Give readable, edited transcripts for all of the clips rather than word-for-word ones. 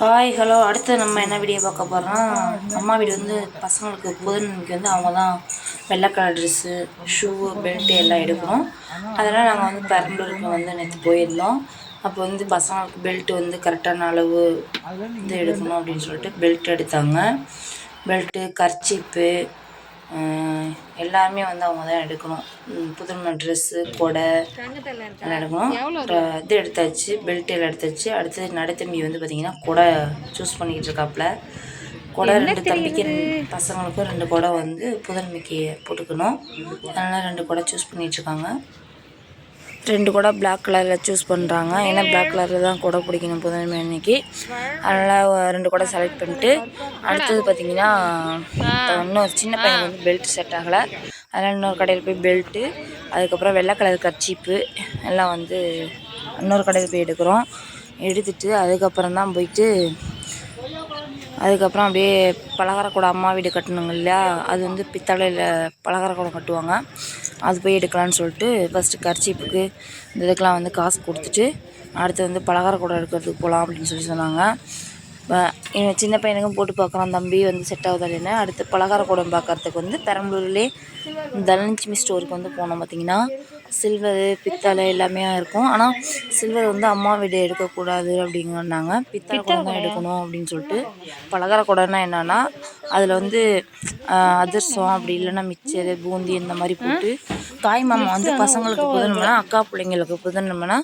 Hi hello அடுத்து நம்ம என்ன வீடியோ பார்க்க போகிறோம்னா அம்மா வீடு வந்து பசங்களுக்கு புதன்கிழமைக்கு வந்து அவங்க தான் வெள்ளை கலர் ட்ரெஸ்ஸு ஷூவு பெல்ட்டு எல்லாம் எடுக்கணும். அதனால் நாங்கள் வந்து பெரம்பலூருக்கு வந்து நேற்று போயிருந்தோம். அப்போ வந்து பசங்களுக்கு பெல்ட்டு வந்து கரெக்டான அளவு வந்து எடுக்கணும் அப்படின்னு சொல்லிட்டு பெல்ட் எடுத்தாங்க. பெல்ட்டு கர்ச்சீப்பு எல்லாமே வந்து அவங்க தான் எடுக்கணும். புதுமை ட்ரெஸ்ஸு கொடை எல்லாம் எடுக்கணும். இது எடுத்தாச்சு, பெல்ட் எல்லாம் எடுத்தாச்சு. அடுத்தது நடுத்தம்பி வந்து பார்த்திங்கன்னா கொடை சூஸ் பண்ணிக்கிட்டு இருக்காப்புல. கொடை 2 தம்பிக்கு பசங்களுக்கும் 2 கொடை வந்து புதன்மைக்கு போட்டுக்கணும். அதனால் 2 கொடை சூஸ் பண்ணிகிட்ருக்காங்க. 2 கொடை பிளாக் கலரில் சூஸ் பண்ணுறாங்க. ஏன்னா பிளாக் கலரில் தான் கொடை பிடிக்கணும் புதன்மை அன்னைக்கு. அதனால் 2 கொடை செலக்ட் பண்ணிட்டு அடுத்தது பார்த்திங்கன்னா இன்னொரு சின்ன பையனுக்கு வந்து பெல்ட் செட் ஆகலை. அதனால் இன்னொரு கடையில் போய் பெல்ட்டு, அதுக்கப்புறம் வெள்ளை கலர் கர்ச்சீப்பு எல்லாம் வந்து இன்னொரு கடையில் போய் எடுக்கிறோம். எடுத்துகிட்டு அதுக்கப்புறம் தான் போயிட்டு அதுக்கப்புறம் அப்படியே பலகாரக்கூடம் அம்மா வீடு கட்டணுங்க இல்லையா, அது வந்து பித்தளையில் பலகாரக்கூடம் கட்டுவாங்க. அது போய் எடுக்கலான்னு சொல்லிட்டு ஃபஸ்ட்டு கர்ச்சீப்புக்கு இந்த இதுக்கெலாம் வந்து காசு கொடுத்துட்டு அடுத்து வந்து பலகாரக்கூடம் எடுக்கிறதுக்கு போகலாம் அப்படின்னு சொன்னாங்க. சின்ன பையனுக்கும் போட்டு பார்க்குறான், தம்பி வந்து செட் ஆகுதா இல்லைன்னா. அடுத்து பலகாரக்கூடம் பார்க்குறதுக்கு வந்து பெரம்பலூர்லேயே தனலட்சுமி ஸ்டோருக்கு வந்து போனோம். பார்த்திங்கன்னா சில்வரு பித்தளை எல்லாமே இருக்கும். ஆனால் சில்வர் வந்து அம்மா வீடு எடுக்கக்கூடாது அப்படிங்கன்னாங்க. பித்தளை குடம் தான் எடுக்கணும் அப்படின்னு சொல்லிட்டு. பலகாரக்கூடம்னா என்னென்னா அதில் வந்து அதிரசம் அப்படி இல்லைன்னா மிச்சர் பூந்தி இந்த மாதிரி போட்டு தாய் மாமா வந்து பசங்களுக்கு புதன்மைனா அக்கா பிள்ளைங்களுக்கு புதன்மைனா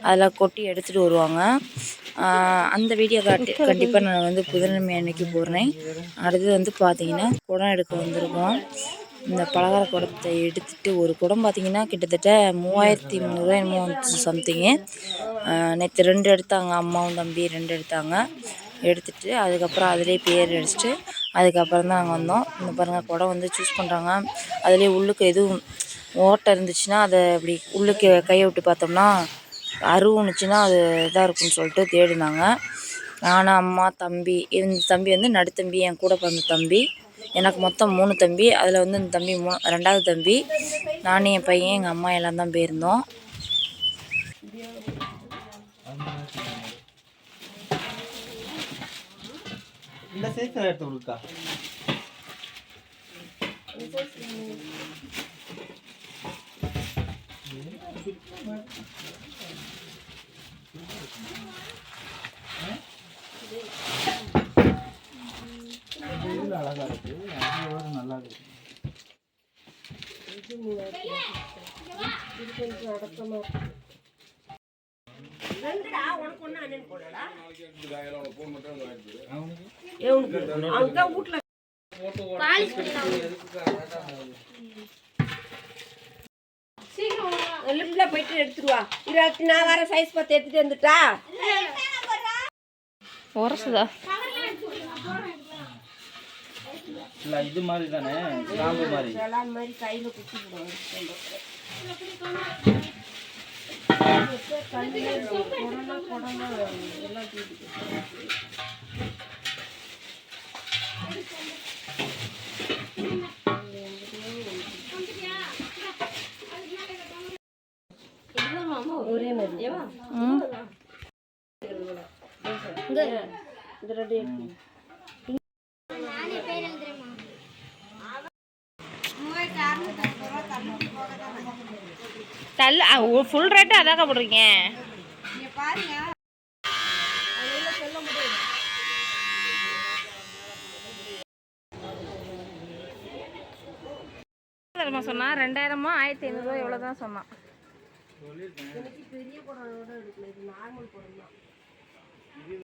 அதில் கொட்டி எடுத்துகிட்டு வருவாங்க. அந்த வீடியோ கண்டிப்பாக நான் வந்து புதன்மை அன்னைக்கு போடுறேன். அடுத்தது வந்து பார்த்திங்கன்னா குடம் எடுக்க வந்திருக்கோம். இந்த பலகார குடத்தை எடுத்துகிட்டு ஒரு குடம் பார்த்திங்கன்னா கிட்டத்தட்ட 3300 என்னமோ சம்திங்கு. நேற்று 2 எடுத்தாங்க, அம்மாவும் தம்பி 2 எடுத்தாங்க. எடுத்துகிட்டு அதுக்கப்புறம் அதிலே பேர் அடிச்சுட்டு அதுக்கப்புறம் தான் நாங்கள் வந்தோம். இந்த பாருங்கள் குடம் வந்து சூஸ் பண்ணுறாங்க. அதிலே உள்ளுக்கு எதுவும் ஓட்டை இருந்துச்சுன்னா அதை அப்படி உள்ளுக்கு கையை விட்டு பார்த்தோம்னா அருவுனுச்சுன்னா அது இதாக இருக்குன்னு சொல்லிட்டு தேடினாங்க. நானும் அம்மா தம்பி, இந்த தம்பி வந்து நடுத்தம்பி, என் கூட பிறந்த தம்பி. எனக்கு மொத்தம் 3 தம்பி. அதில் வந்து இந்த தம்பி 2வது தம்பி. நானும் என் பையன் எங்கள் அம்மா எல்லாம் தான் போயிருந்தோம். அழகா இருக்கு, நல்லா இருக்கு. லிப்ட்ல போயிட்டு எடுத்துருவா. நான் வர சைஸ் பார்த்து எடுத்துட்டு வந்துட்டா உரசுதா இல்ல இது மாதிரி தானே, ஸ்டாம்பு மாதிரி எல்லாம் மாதிரி கையில குத்தி போடுவாங்க. எல்லாம் ஒரே மாதிரி ஃபுல் ரேட்டு அதாக்கா போடுறீங்க. சொன்னா 2000 1500 எவ்வளோதான் சொன்னான். பெரிய குடம் எடுக்கல, இது நார்மல் குடம் தான்.